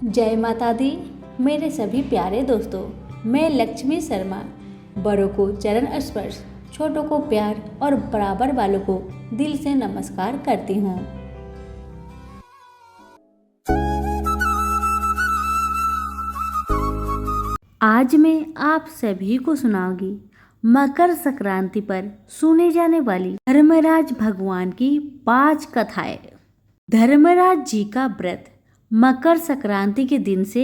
जय माता दी। मेरे सभी प्यारे दोस्तों, मैं लक्ष्मी शर्मा बड़ों को चरण स्पर्श, छोटों को प्यार और बराबर वालों को दिल से नमस्कार करती हूँ। आज मैं आप सभी को सुनाऊंगी मकर संक्रांति पर सुने जाने वाली धर्मराज भगवान की 5 कथाएं। धर्मराज जी का व्रत मकर संक्रांति के दिन से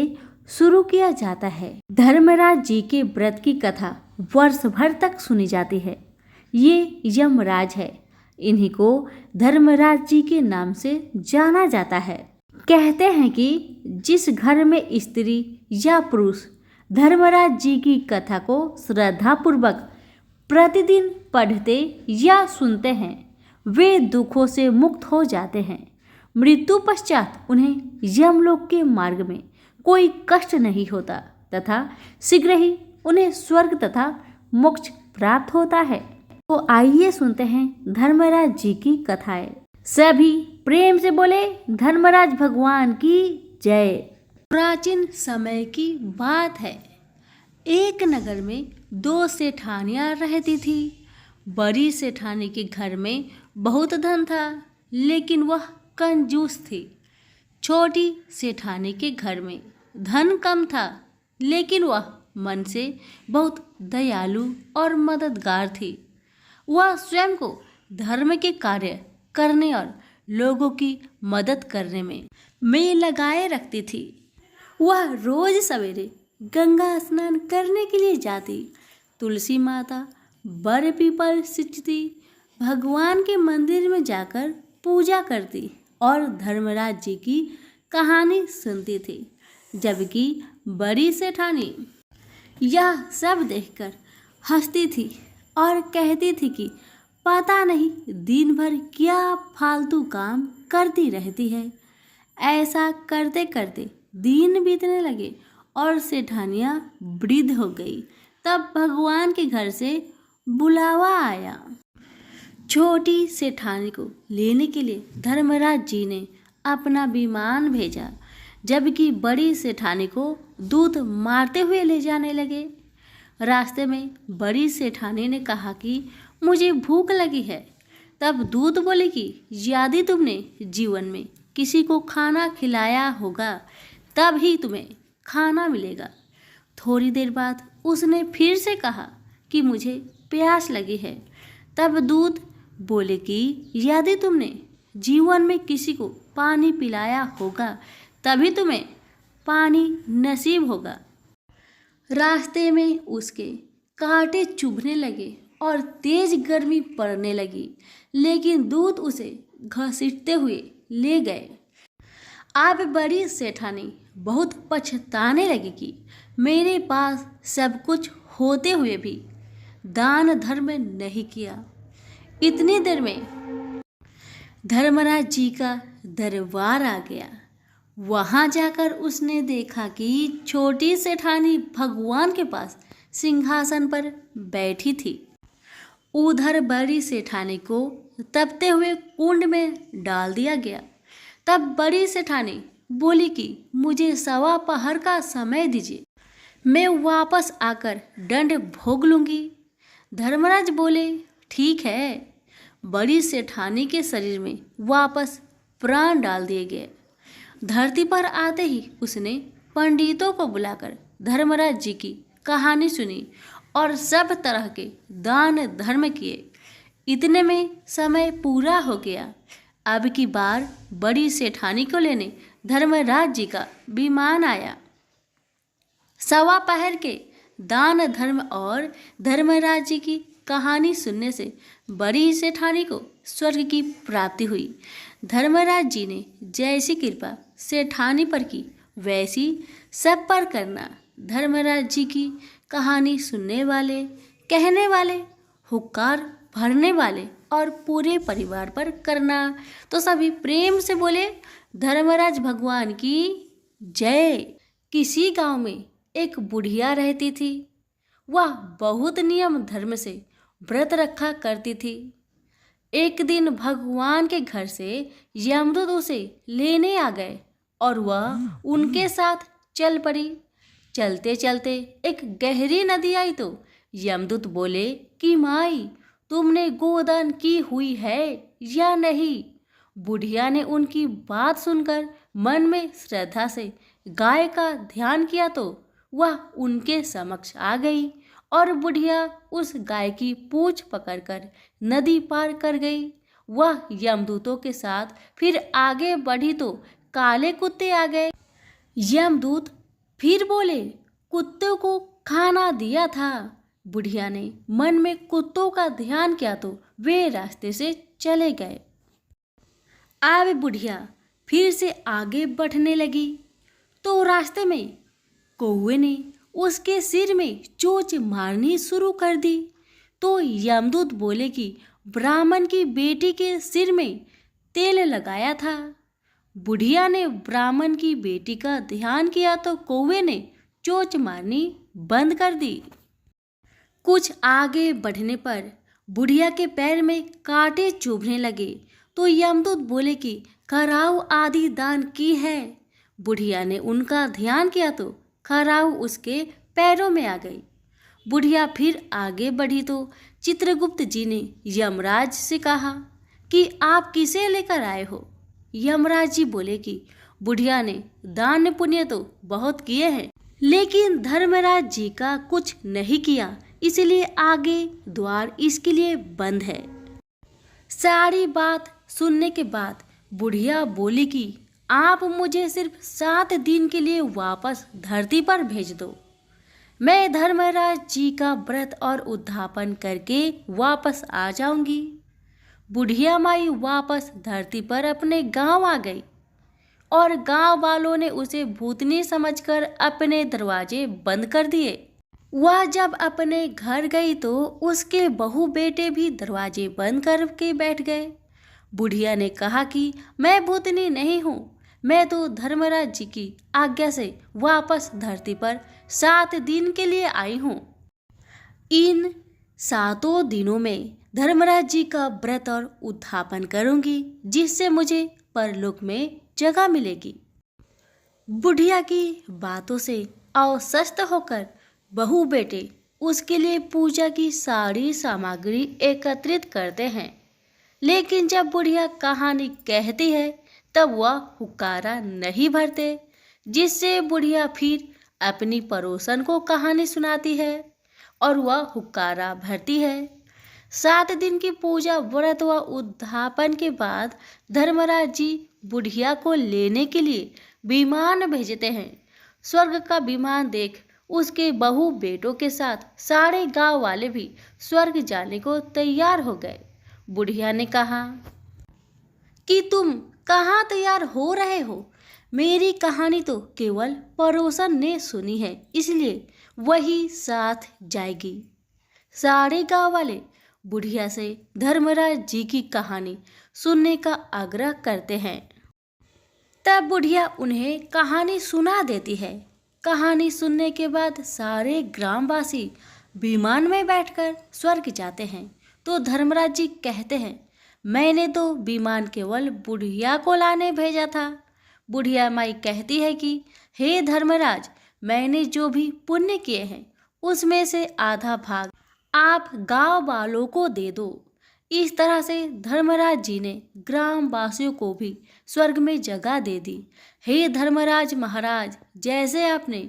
शुरू किया जाता है। धर्मराज जी के व्रत की कथा वर्ष भर तक सुनी जाती है। ये यमराज है, इन्हीं को धर्मराज जी के नाम से जाना जाता है। कहते हैं कि जिस घर में स्त्री या पुरुष धर्मराज जी की कथा को श्रद्धापूर्वक प्रतिदिन पढ़ते या सुनते हैं, वे दुखों से मुक्त हो जाते हैं। मृत्यु पश्चात उन्हें यमलोक के मार्ग में कोई कष्ट नहीं होता तथा शीघ्र ही उन्हें स्वर्ग तथा मोक्ष प्राप्त होता है। तो आइए सुनते हैं धर्मराज जी की कथाएं। सभी प्रेम से बोले धर्मराज भगवान की जय। प्राचीन समय की बात है। एक नगर में 2 सेठानियां रहती थी। बड़ी सेठानी के घर में बहुत धन था, लेकिन वह कंजूस थी। छोटी सेठानी के घर में धन कम था, लेकिन वह मन से बहुत दयालु और मददगार थी। वह स्वयं को धर्म के कार्य करने और लोगों की मदद करने में लगाए रखती थी। वह रोज सवेरे गंगा स्नान करने के लिए जाती, तुलसी माता, बर पीपल सिंचती, भगवान के मंदिर में जाकर पूजा करती और धर्मराज जी की कहानी सुनती थी। जबकि बड़ी सेठानी यह सब देखकर हंसती थी और कहती थी कि पता नहीं दिन भर क्या फालतू काम करती रहती है। ऐसा करते करते दिन बीतने लगे और सेठानियां वृद्ध हो गई। तब भगवान के घर से बुलावा आया। छोटी सेठानी को लेने के लिए धर्मराज जी ने अपना विमान भेजा, जबकि बड़ी सेठानी को दूत मारते हुए ले जाने लगे। रास्ते में बड़ी सेठानी ने कहा कि मुझे भूख लगी है। तब दूत बोले कि यदि तुमने जीवन में किसी को खाना खिलाया होगा तब ही तुम्हें खाना मिलेगा। थोड़ी देर बाद उसने फिर से कहा कि मुझे प्यास लगी है। तब दूत बोले कि यदि तुमने जीवन में किसी को पानी पिलाया होगा तभी तुम्हें पानी नसीब होगा। रास्ते में उसके कांटे चुभने लगे और तेज गर्मी पड़ने लगी, लेकिन दूत उसे घसीटते हुए ले गए। अब बड़ी सेठानी बहुत पछताने लगी कि मेरे पास सब कुछ होते हुए भी दान धर्म नहीं किया। इतनी देर में धर्मराज जी का दरबार आ गया। वहां जाकर उसने देखा कि छोटी सेठानी भगवान के पास सिंहासन पर बैठी थी। उधर बड़ी सेठानी को तपते हुए कुंड में डाल दिया गया। तब बड़ी सेठानी बोली कि मुझे 1.25 पहर का समय दीजिए, मैं वापस आकर दंड भोग लूंगी। धर्मराज बोले ठीक है। बड़ी सेठानी के शरीर में वापस प्राण डाल दिए गए। धरती पर आते ही उसने पंडितों को बुलाकर धर्मराज जी की कहानी सुनी और सब तरह के दान धर्म किए। इतने में समय पूरा हो गया। अब की बार बड़ी सेठानी को लेने धर्मराज जी का विमान आया। 1.25 पहर के दान धर्म और धर्मराज जी की कहानी सुनने से बड़ी सेठानी को स्वर्ग की प्राप्ति हुई। धर्मराज जी ने जैसी कृपा सेठानी पर की वैसी सब पर करना। धर्मराज जी की कहानी सुनने वाले, कहने वाले, हुक्कार भरने वाले और पूरे परिवार पर करना। तो सभी प्रेम से बोले धर्मराज भगवान की जय। किसी गांव में एक बुढ़िया रहती थी। वह बहुत नियम धर्म से व्रत रखा करती थी। एक दिन भगवान के घर से यमदूत उसे लेने आ गए और वह उनके साथ चल पड़ी। चलते चलते एक गहरी नदी आई तो यमदूत बोले कि माई, तुमने गोदान की हुई है या नहीं? बुढ़िया ने उनकी बात सुनकर मन में श्रद्धा से गाय का ध्यान किया तो वह उनके समक्ष आ गई और बुढ़िया उस गाय की पूंछ पकड़कर नदी पार कर गई। वह यमदूतों के साथ फिर आगे बढ़ी तो काले कुत्ते आ गए। यमदूत फिर बोले, कुत्तों को खाना दिया था। बुढ़िया ने मन में कुत्तों का ध्यान किया तो वे रास्ते से चले गए। अब बुढ़िया फिर से आगे बढ़ने लगी तो रास्ते में कौवे ने उसके सिर में चोंच मारनी शुरू कर दी। तो यमदूत बोले कि ब्राह्मण की बेटी के सिर में तेल लगाया था। बुढ़िया ने ब्राह्मण की बेटी का ध्यान किया तो कौवे ने चोंच मारनी बंद कर दी। कुछ आगे बढ़ने पर बुढ़िया के पैर में कांटे चुभने लगे तो यमदूत बोले कि खराऊ आदि दान की है। बुढ़िया ने उनका ध्यान किया तो खराऊ उसके पैरों में आ गई। बुढ़िया फिर आगे बढ़ी तो चित्रगुप्त जी ने यमराज से कहा कि आप किसे लेकर आए हो? यमराज जी बोले कि बुढ़िया ने दान पुण्य तो बहुत किए हैं, लेकिन धर्मराज जी का कुछ नहीं किया, इसलिए आगे द्वार इसके लिए बंद है। सारी बात सुनने के बाद बुढ़िया बोली कि आप मुझे सिर्फ 7 दिन के लिए वापस धरती पर भेज दो। मैं धर्मराज जी का व्रत और उद्यापन करके वापस आ जाऊंगी। बुढ़िया माई वापस धरती पर अपने गांव आ गई और गांव वालों ने उसे भूतनी समझकर अपने दरवाजे बंद कर दिए। वह जब अपने घर गई तो उसके बहू बेटे भी दरवाजे बंद करके बैठ गए। बुढ़िया ने कहा कि मैं भूतनी नहीं हूँ, मैं तो धर्मराज जी की आज्ञा से वापस धरती पर 7 दिन के लिए आई हूँ। इन 7 दिनों में धर्मराज जी का व्रत और उद्यापन करूंगी, जिससे मुझे परलोक में जगह मिलेगी। बुढ़िया की बातों से आश्वस्त होकर बहू बेटे उसके लिए पूजा की सारी सामग्री एकत्रित करते हैं। लेकिन जब बुढ़िया कहानी कहती है तब वह हुक्कारा नहीं भरते, जिससे बुढ़िया फिर अपनी पड़ोसन को कहानी सुनाती है और वह हुक्कारा भरती है। 7 दिन की पूजा व्रत व उद्यापन के बाद धर्मराज जी बुढ़िया को लेने के लिए विमान भेजते हैं। स्वर्ग का विमान देख उसके बहू बेटों के साथ सारे गांव वाले भी स्वर्ग जाने को तैयार हो गए। बुढ़िया ने कहा कि तुम कहाँ तैयार हो रहे हो? मेरी कहानी तो केवल पड़ोसन ने सुनी है, इसलिए वही साथ जाएगी। सारे गांव वाले बुढ़िया से धर्मराज जी की कहानी सुनने का आग्रह करते हैं। तब बुढ़िया उन्हें कहानी सुना देती है। कहानी सुनने के बाद सारे ग्रामवासी विमान में बैठकर स्वर्ग जाते हैं। तो धर्मराज जी कहते हैं, मैंने तो विमान केवल बुढ़िया को लाने भेजा था। बुढ़िया माई कहती है कि हे धर्मराज, मैंने जो भी पुण्य किए हैं उसमें से आधा भाग आप गांव वालों को दे दो। इस तरह से धर्मराज जी ने ग्रामवासियों को भी स्वर्ग में जगह दे दी। हे धर्मराज महाराज, जैसे आपने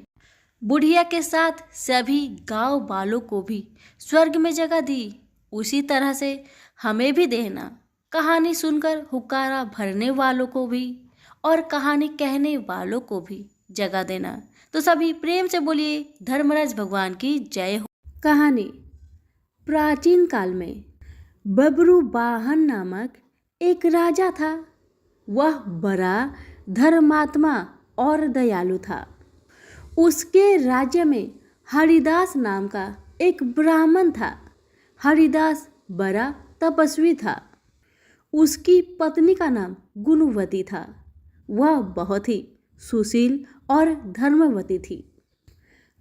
बुढ़िया के साथ सभी गांव वालों को भी स्वर्ग में जगह दी, उसी तरह से हमें भी देना। कहानी सुनकर हुक्कारा भरने वालों को भी और कहानी कहने वालों को भी जगह देना। तो सभी प्रेम से बोलिए धर्मराज भगवान की जय हो। कहानी। प्राचीन काल में बब्रुवाहन नामक एक राजा था। वह बड़ा धर्मात्मा और दयालु था। उसके राज्य में हरिदास नाम का एक ब्राह्मण था। हरिदास बड़ा तपस्वी था। उसकी पत्नी का नाम गुणवती था। वह बहुत ही सुशील और धर्मवती थी।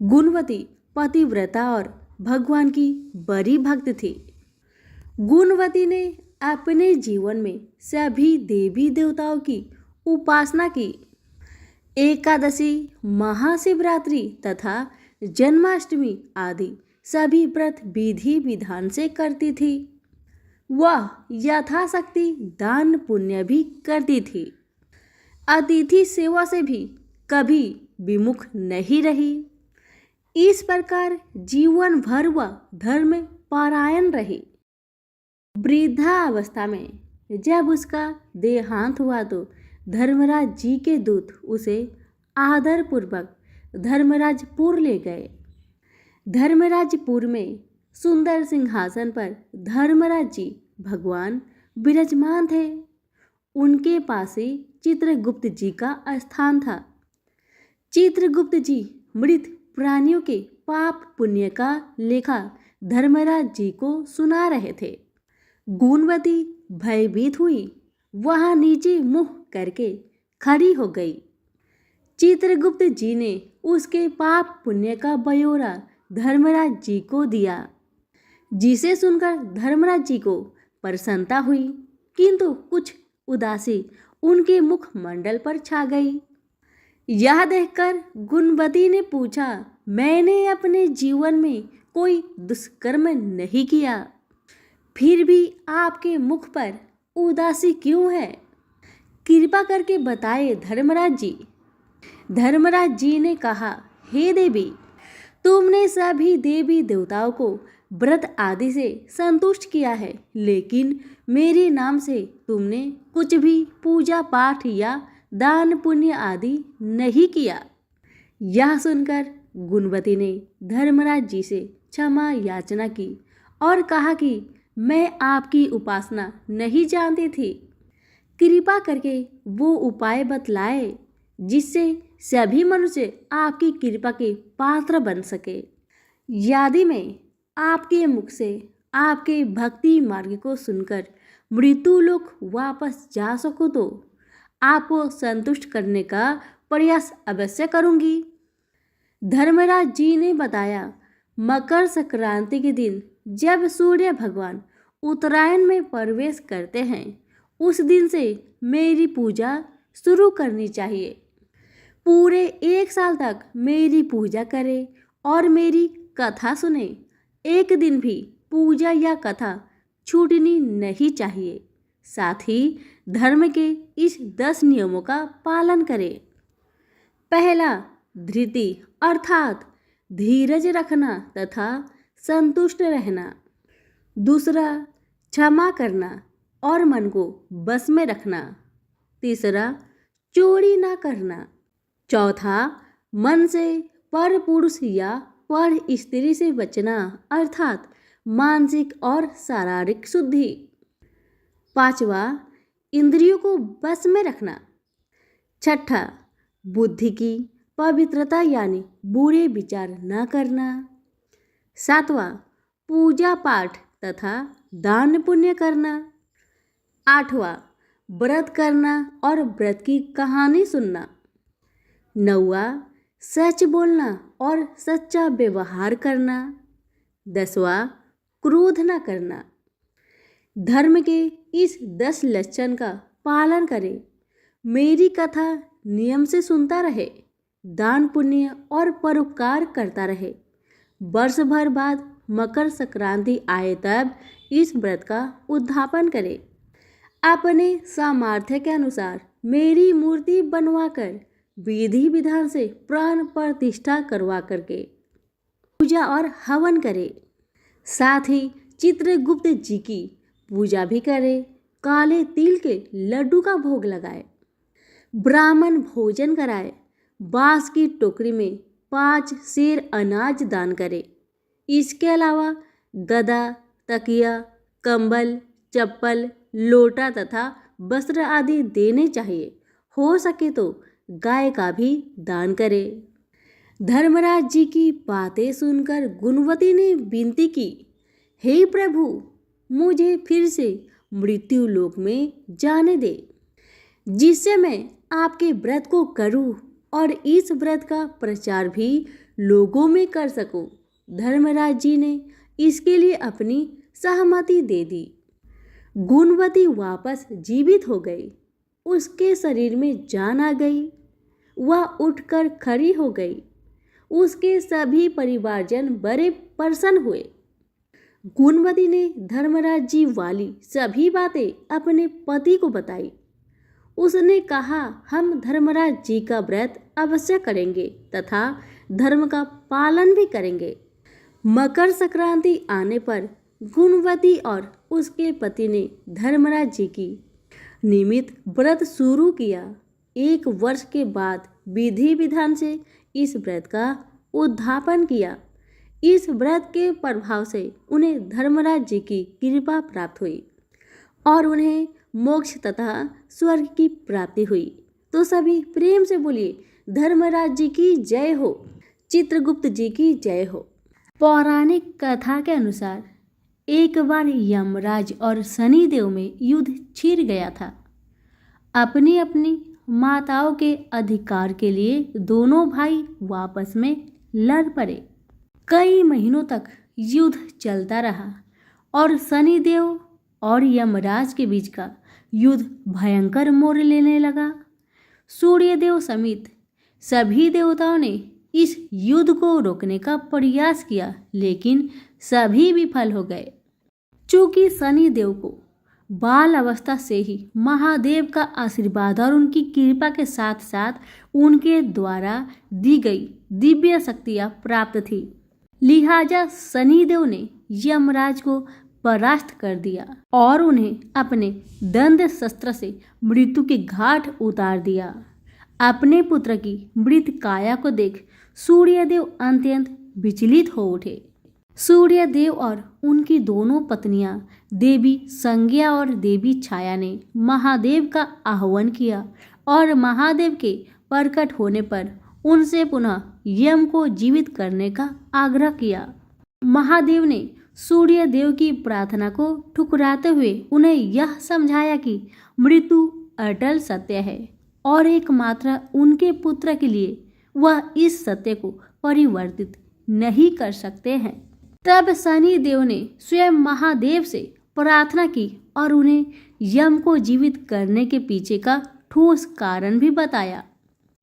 गुणवती पतिव्रता और भगवान की बड़ी भक्त थी। गुणवती ने अपने जीवन में सभी देवी देवताओं की उपासना की। एकादशी, महाशिवरात्रि तथा जन्माष्टमी आदि सभी व्रत विधि विधान से करती थी। वह यथाशक्ति दान पुण्य भी करती थी। अतिथि सेवा से भी कभी विमुख नहीं रही। इस प्रकार जीवन भर वह धर्म परायण रही। वृद्धावस्था में जब उसका देहांत हुआ तो धर्मराज जी के दूत उसे आदरपूर्वक धर्मराजपुर ले गए। धर्मराजपुर में सुंदर सिंहासन पर धर्मराज जी भगवान विराजमान थे। उनके पास ही चित्रगुप्त जी का स्थान था। चित्रगुप्त जी मृत प्राणियों के पाप पुण्य का लेखा धर्मराज जी को सुना रहे थे। गुणवती भयभीत हुई, वहां नीचे मुंह करके खड़ी हो गई। चित्रगुप्त जी ने उसके पाप पुण्य का ब्यौरा धर्मराज जी को दिया, जिसे सुनकर धर्मराज जी को प्रसन्नता हुई, किंतु कुछ उदासी उनके मुखमंडल पर छा गई। यह देखकर गुणवती ने पूछा, मैंने अपने जीवन में कोई दुष्कर्म नहीं किया, फिर भी आपके मुख पर उदासी क्यों है? कृपा करके बताए धर्मराज जी। धर्मराज जी ने कहा, हे देवी, तुमने सभी देवी देवताओं को व्रत आदि से संतुष्ट किया है, लेकिन मेरे नाम से तुमने कुछ भी पूजा पाठ या दान पुण्य आदि नहीं किया। यह सुनकर गुणवती ने धर्मराज जी से क्षमा याचना की और कहा कि मैं आपकी उपासना नहीं जानती थी। कृपा करके वो उपाय बतलाए जिससे सभी मनुष्य आपकी कृपा के पात्र बन सके। यदि मैं आपके मुख से आपके भक्ति मार्ग को सुनकर मृत्यु लोक वापस जा सकूं तो आपको संतुष्ट करने का प्रयास अवश्य करूंगी। धर्मराज जी ने बताया, मकर संक्रांति के दिन जब सूर्य भगवान उत्तरायण में प्रवेश करते हैं, उस दिन से मेरी पूजा शुरू करनी चाहिए। पूरे 1 साल तक मेरी पूजा करें और मेरी कथा सुने। एक दिन भी पूजा या कथा छूटनी नहीं चाहिए। साथ ही धर्म के इस 10 नियमों का पालन करें। पहला, धृति अर्थात धीरज रखना तथा संतुष्ट रहना। दूसरा, क्षमा करना और मन को बस में रखना। तीसरा, चोरी ना करना। चौथा, मन से पर पुरुष या पर स्त्री से बचना अर्थात मानसिक और शारीरिक शुद्धि। पांचवा, इंद्रियों को बस में रखना। छठा, बुद्धि की पवित्रता यानी बुरे विचार न करना। सातवां, पूजा पाठ तथा दान पुण्य करना। आठवां, व्रत करना और व्रत की कहानी सुनना। नौवां, सच बोलना और सच्चा व्यवहार करना। 10वां, क्रोध न करना। धर्म के इस 10 लक्षण का पालन करें। मेरी कथा नियम से सुनता रहे, दान पुण्य और परोपकार करता रहे। वर्ष भर बाद मकर संक्रांति आए तब इस व्रत का उद्यापन करे। अपने सामर्थ्य के अनुसार मेरी मूर्ति बनवाकर विधि विधान से प्राण प्रतिष्ठा करवा करके पूजा और हवन करे। साथ ही चित्रगुप्त जी की पूजा भी करे। काले तिल के लड्डू का भोग लगाए, ब्राह्मण भोजन कराए, बांस की टोकरी में 5 सेर अनाज दान करे। इसके अलावा गदा, तकिया, कंबल, चप्पल, लोटा तथा वस्त्र आदि देने चाहिए। हो सके तो गाय का भी दान करे। धर्मराज जी की बातें सुनकर गुणवती ने विनती की, हे प्रभु, मुझे फिर से मृत्यु लोक में जाने दे, जिससे मैं आपके व्रत को करूं और इस व्रत का प्रचार भी लोगों में कर सकूं। धर्मराज जी ने इसके लिए अपनी सहमति दे दी। गुणवती वापस जीवित हो गई। उसके शरीर में जान आ गई। वह उठकर खड़ी हो गई। उसके सभी परिवारजन बड़े प्रसन्न हुए। गुणवती ने धर्मराज जी वाली सभी बातें अपने पति को बताई। उसने कहा, हम धर्मराज जी का व्रत अवश्य करेंगे तथा धर्म का पालन भी करेंगे। मकर संक्रांति आने पर गुणवती और उसके पति ने धर्मराज जी की निमित्त व्रत शुरू किया। 1 वर्ष के बाद विधि विधान से इस व्रत का उद्यापन किया। इस व्रत के प्रभाव से उन्हें धर्मराज जी की कृपा प्राप्त हुई और उन्हें मोक्ष तथा स्वर्ग की प्राप्ति हुई। तो सभी प्रेम से बोलिए, धर्मराज जी की जय हो, चित्रगुप्त जी की जय हो। पौराणिक कथा के अनुसार एक बार यमराज और शनिदेव में युद्ध छिड़ गया था। अपनी अपनी माताओं के अधिकार के लिए दोनों भाई आपस में लड़ पड़े। कई महीनों तक युद्ध चलता रहा और शनिदेव और यमराज के बीच का युद्ध भयंकर मोड़ लेने लगा। सूर्यदेव समेत सभी देवताओं ने इस युद्ध को रोकने का प्रयास किया, लेकिन सभी विफल हो गए। चूंकि शनिदेव को बाल अवस्था से ही महादेव का आशीर्वाद और उनकी कृपा के साथ साथ उनके द्वारा दी गई दिव्य शक्तियां प्राप्त थी, लिहाजा शनिदेव ने यमराज को परास्त कर दिया और उन्हें अपने दंड शस्त्र से मृत्यु के घाट उतार दिया। अपने पुत्र की मृत काया को देख सूर्यदेव अत्यंत विचलित हो उठे। सूर्यदेव और उनकी दोनों पत्नियां देवी संज्ञा और देवी छाया ने महादेव का आह्वान किया और महादेव के प्रकट होने पर उनसे पुनः यम को जीवित करने का आग्रह किया। महादेव ने सूर्यदेव की प्रार्थना को ठुकराते हुए उन्हें यह समझाया कि मृत्यु अटल सत्य है और एकमात्र उनके पुत्र के लिए वह इस सत्य को परिवर्तित नहीं कर सकते हैं। तब शनिदेव ने स्वयं महादेव से प्रार्थना की और उन्हें यम को जीवित करने के पीछे का ठोस कारण भी बताया।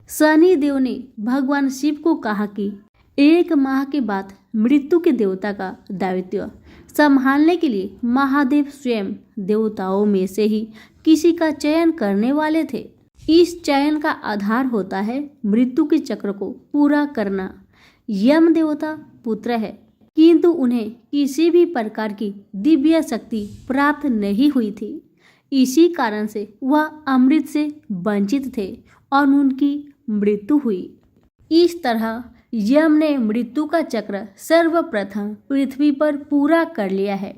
शनिदेव ने भगवान शिव को कहा कि 1 माह के बाद मृत्यु के देवता का दायित्व संभालने के लिए महादेव स्वयं देवताओं में से ही किसी का चयन करने वाले थे। इस चयन का आधार होता है मृत्यु के चक्र को पूरा करना। यम देवता पुत्र है, किंतु उन्हें किसी भी प्रकार की दिव्य शक्ति प्राप्त नहीं हुई थी। इसी कारण से वह अमृत से वंचित थे और उनकी मृत्यु हुई। इस तरह यम ने मृत्यु का चक्र सर्वप्रथम पृथ्वी पर पूरा कर लिया है।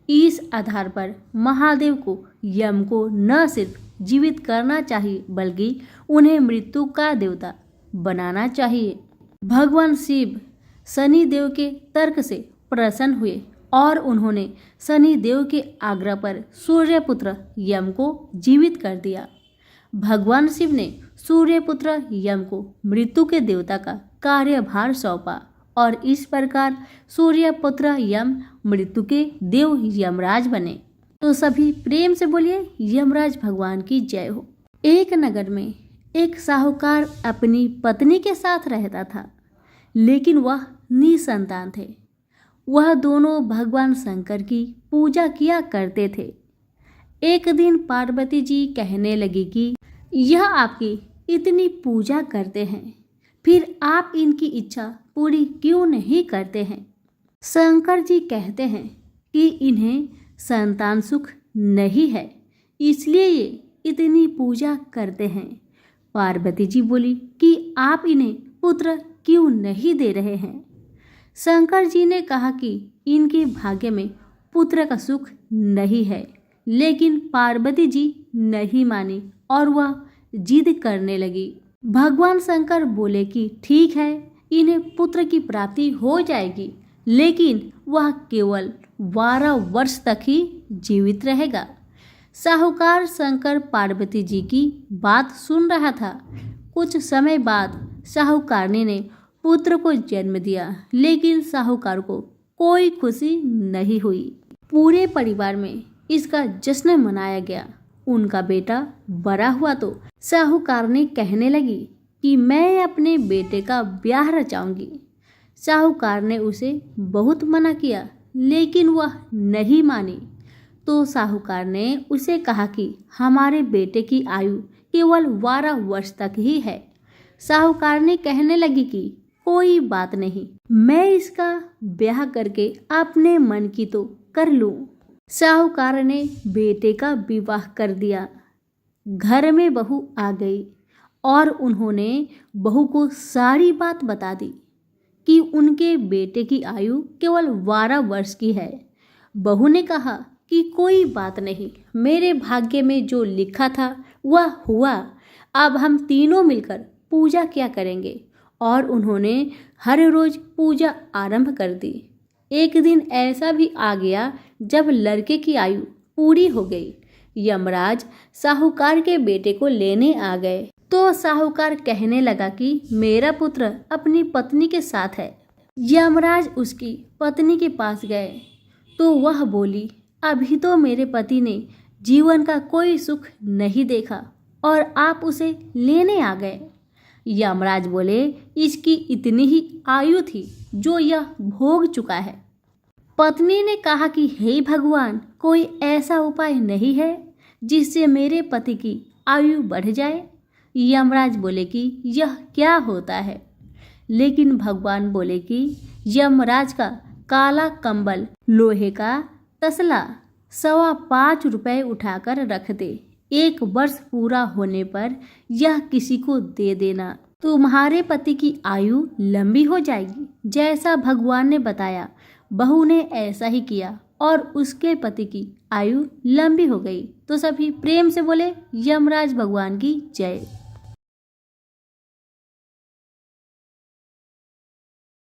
इस आधार पर महादेव को यम को न सिर्फ जीवित करना चाहिए बल्कि उन्हें मृत्यु का देवता बनाना चाहिए। भगवान शिव शनिदेव के तर्क से प्रसन्न हुए और उन्होंने शनिदेव के आग्रह पर सूर्यपुत्र यम को जीवित कर दिया। भगवान शिव ने सूर्यपुत्र यम को मृत्यु के देवता का कार्यभार सौंपा और इस प्रकार सूर्यपुत्र यम मृत्यु के देव यमराज बने। तो सभी प्रेम से बोलिए, यमराज भगवान की जय हो। एक नगर में एक साहूकार अपनी पत्नी के साथ रहता था, लेकिन वह निसंतान थे। वह दोनों भगवान शंकर की पूजा किया करते थे। एक दिन पार्वती जी कहने लगी कि यह आपकी इतनी पूजा करते हैं, फिर आप इनकी इच्छा पूरी क्यों नहीं करते हैं? शंकर जी कहते हैं कि इन्हें संतान सुख नहीं है, इसलिए ये इतनी पूजा करते हैं। पार्वती जी बोली कि आप इन्हें पुत्र क्यों नहीं दे रहे हैं? शंकर जी ने कहा कि इनके भाग्य में पुत्र का सुख नहीं है, लेकिन पार्वती जी नहीं मानी और वह जिद करने लगी। भगवान शंकर बोले कि ठीक है, इन्हें पुत्र की प्राप्ति हो जाएगी, लेकिन वह केवल 12 वर्ष तक ही जीवित रहेगा। साहूकार शंकर पार्वती जी की बात सुन रहा था। कुछ समय बाद साहूकारनी ने पुत्र को जन्म दिया, लेकिन साहूकार को कोई खुशी नहीं हुई। पूरे परिवार में इसका जश्न मनाया गया। उनका बेटा बड़ा हुआ तो साहूकारनी कहने लगी कि मैं अपने बेटे का ब्याह रचाऊंगी। साहूकार ने उसे बहुत मना किया, लेकिन वह नहीं मानी। तो साहूकार ने उसे कहा कि हमारे बेटे की आयु केवल 12 वर्ष तक ही है। साहूकार ने कहने लगी कि कोई बात नहीं, मैं इसका ब्याह करके अपने मन की तो कर लूं। साहूकार ने बेटे का विवाह कर दिया। घर में बहू आ गई और उन्होंने बहू को सारी बात बता दी कि उनके बेटे की आयु केवल 12 वर्ष की है। बहू ने कहा कि कोई बात नहीं, मेरे भाग्य में जो लिखा था वह हुआ। अब हम तीनों मिलकर पूजा क्या करेंगे। और उन्होंने हर रोज पूजा आरंभ कर दी। एक दिन ऐसा भी आ गया जब लड़के की आयु पूरी हो गई। यमराज साहूकार के बेटे को लेने आ गए तो साहूकार कहने लगा कि मेरा पुत्र अपनी पत्नी के साथ है। यमराज उसकी पत्नी के पास गए तो वह बोली, अभी तो मेरे पति ने जीवन का कोई सुख नहीं देखा और आप उसे लेने आ गए। यमराज बोले, इसकी इतनी ही आयु थी जो यह भोग चुका है। पत्नी ने कहा कि हे भगवान, कोई ऐसा उपाय नहीं है जिससे मेरे पति की आयु बढ़ जाए। यमराज बोले कि यह क्या होता है। लेकिन भगवान बोले कि यमराज का काला कंबल, लोहे का तसला 5.25 रुपये उठाकर रख दे। 1 वर्ष पूरा होने पर यह किसी को दे देना, तुम्हारे पति की आयु लंबी हो जाएगी। जैसा भगवान ने बताया, बहू ने ऐसा ही किया और उसके पति की आयु लंबी हो गई। तो सभी प्रेम से बोले, यमराज भगवान की जय।